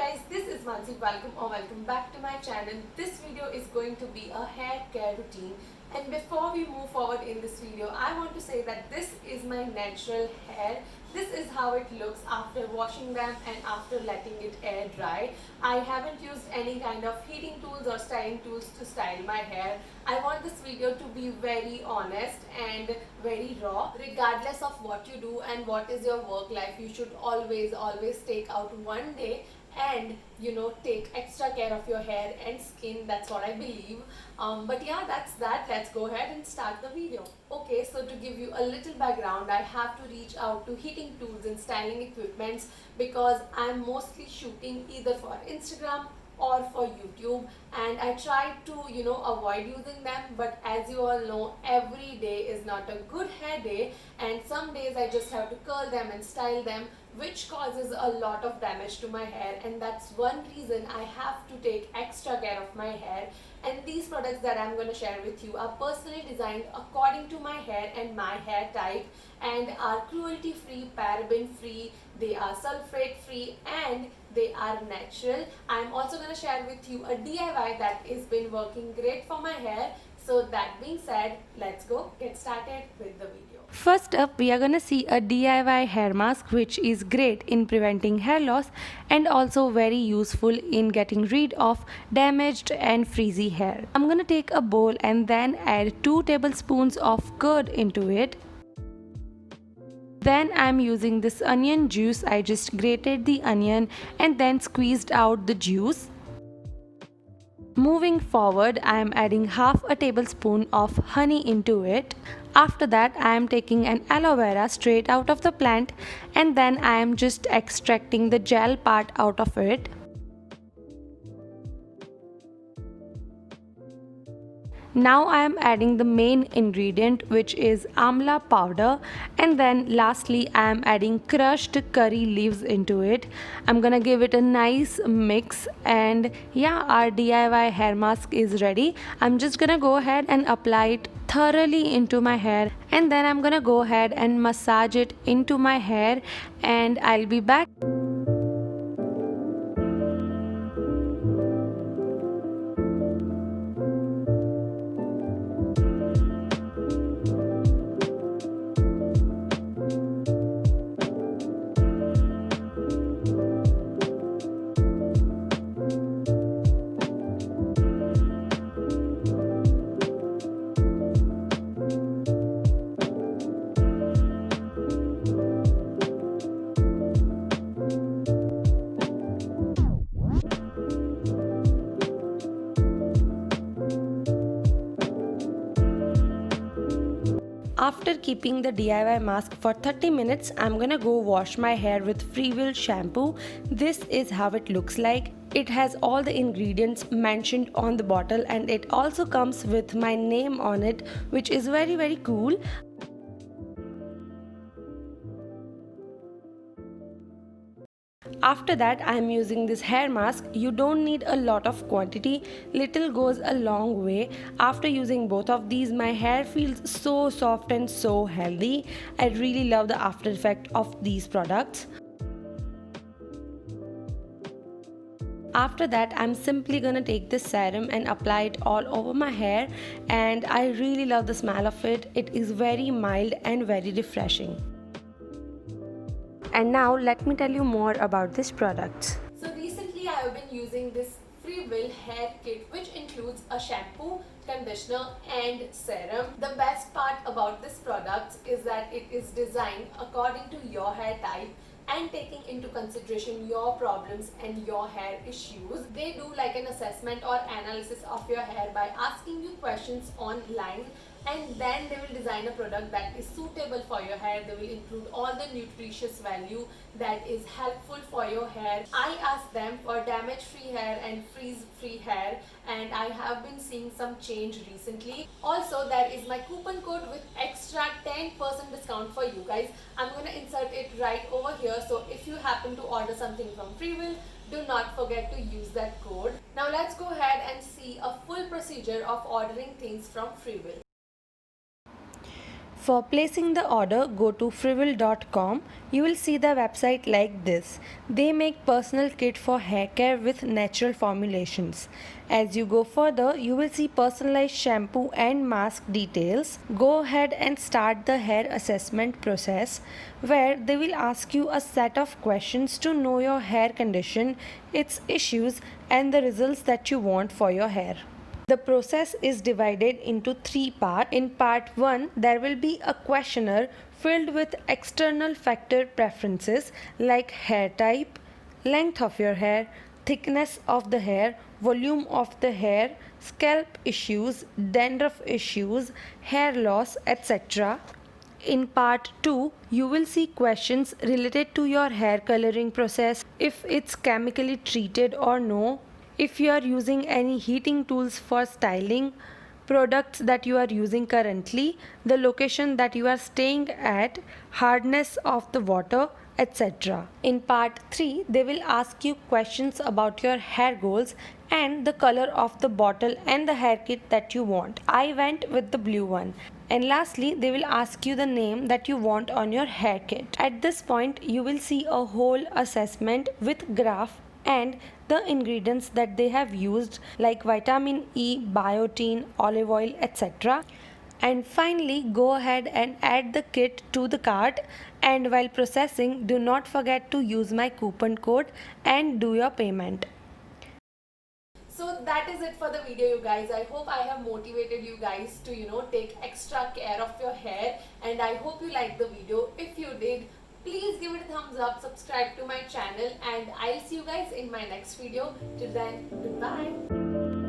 guys, this is Mansi. Welcome back to my channel. This video is going to be a hair care routine, and before we move forward in this video, I want to say that this is my natural hair. This is how it looks after washing them and after letting it air dry. I haven't used any kind of heating tools or styling tools to style my hair. I want this video to be very honest and very raw. Regardless of what you do and what is your work life, you should always take out one day and take extra care of your hair and skin. That's what I believe. But yeah, that's that. Let's go ahead and start the video. Okay, so to give you a little background, I have to reach out to heating tools and styling equipments because I'm mostly shooting either for Instagram or for YouTube, and I try to avoid using them, but as you all know, every day is not a good hair day, and some days I just have to curl them and style them, which causes a lot of damage to my hair, and that's one reason I have to take extra care of my hair. And these products that I'm going to share with you are personally designed according to my hair and my hair type, and are cruelty free, paraben free, they are sulfate free, and they are natural. I'm also going to share with you a DIY that has been working great for my hair. So that being said, let's go get started with the video. First up, we are gonna see a DIY hair mask which is great in preventing hair loss and also very useful in getting rid of damaged and frizzy hair. I'm gonna take a bowl and then add 2 tablespoons of curd into it. Then I'm using this onion juice. I just grated the onion and then squeezed out the juice. Moving forward, I am adding half a tablespoon of honey into it. After that, I am taking an aloe vera straight out of the plant, and then I am just extracting the gel part out of it. Now I am adding the main ingredient, which is amla powder, and then lastly I am adding crushed curry leaves into it. I'm gonna give it a nice mix, and yeah, our DIY hair mask is ready. I'm just gonna go ahead and apply it thoroughly into my hair, and then I'm gonna go ahead and massage it into my hair, and I'll be back. After keeping the DIY mask for 30 minutes, I'm gonna go wash my hair with Freewill shampoo. This is how it looks like. It has all the ingredients mentioned on the bottle, and it also comes with my name on it, which is very cool. After that, I am using this hair mask. You don't need a lot of quantity, little goes a long way. After using both of these, my hair feels so soft and so healthy. I really love the after effect of these products. After that, I'm simply gonna take this serum and apply it all over my hair, and I really love the smell of it. It is very mild and very refreshing. And now let me tell you more about this product. So recently I have been using this Freewill hair kit, which includes a shampoo, conditioner and serum. The best part about this product is that it is designed according to your hair type and taking into consideration your problems and your hair issues. They do like an assessment or analysis of your hair by asking you questions online, and then they will design a product that is suitable for your hair. They will include all the nutritious value that is helpful for your hair. I asked them for damage free hair and frizz free hair, and I have been seeing some change recently. Also, there is my coupon code with extra 10% discount for you guys. I'm gonna insert it right over here, so if you happen to order something from Freewill, do not forget to use that code. Now let's go ahead and see a full procedure of ordering things from Freewill. For placing the order, go to frivel.com. You will see the website like this. They make personal kit for hair care with natural formulations. As you go further, you will see personalized shampoo and mask details. Go ahead and start the hair assessment process, where they will ask you a set of questions to know your hair condition, its issues, and the results that you want for your hair. The process is divided into three parts. In part 1, there will be a questionnaire filled with external factor preferences like hair type, length of your hair, thickness of the hair, volume of the hair, scalp issues, dandruff issues, hair loss, etc. In part 2, you will see questions related to your hair coloring process, if it's chemically treated or no, if you are using any heating tools for styling, products that you are using currently, the location that you are staying at, hardness of the water, etc. In part 3, they will ask you questions about your hair goals and the color of the bottle and the hair kit that you want. I went with the blue one. And lastly, they will ask you the name that you want on your hair kit. At this point, you will see a whole assessment with graph and the ingredients that they have used like vitamin E, biotin, olive oil, etc. And finally, go ahead and add the kit to the cart, and while processing, do not forget to use my coupon code and do your payment. So that is it for the video, you guys. I hope I have motivated you guys to take extra care of your hair, and I hope you liked the video. If you did, please give it a thumbs up, subscribe to my channel, and I'll see you guys in my next video. Till then, goodbye.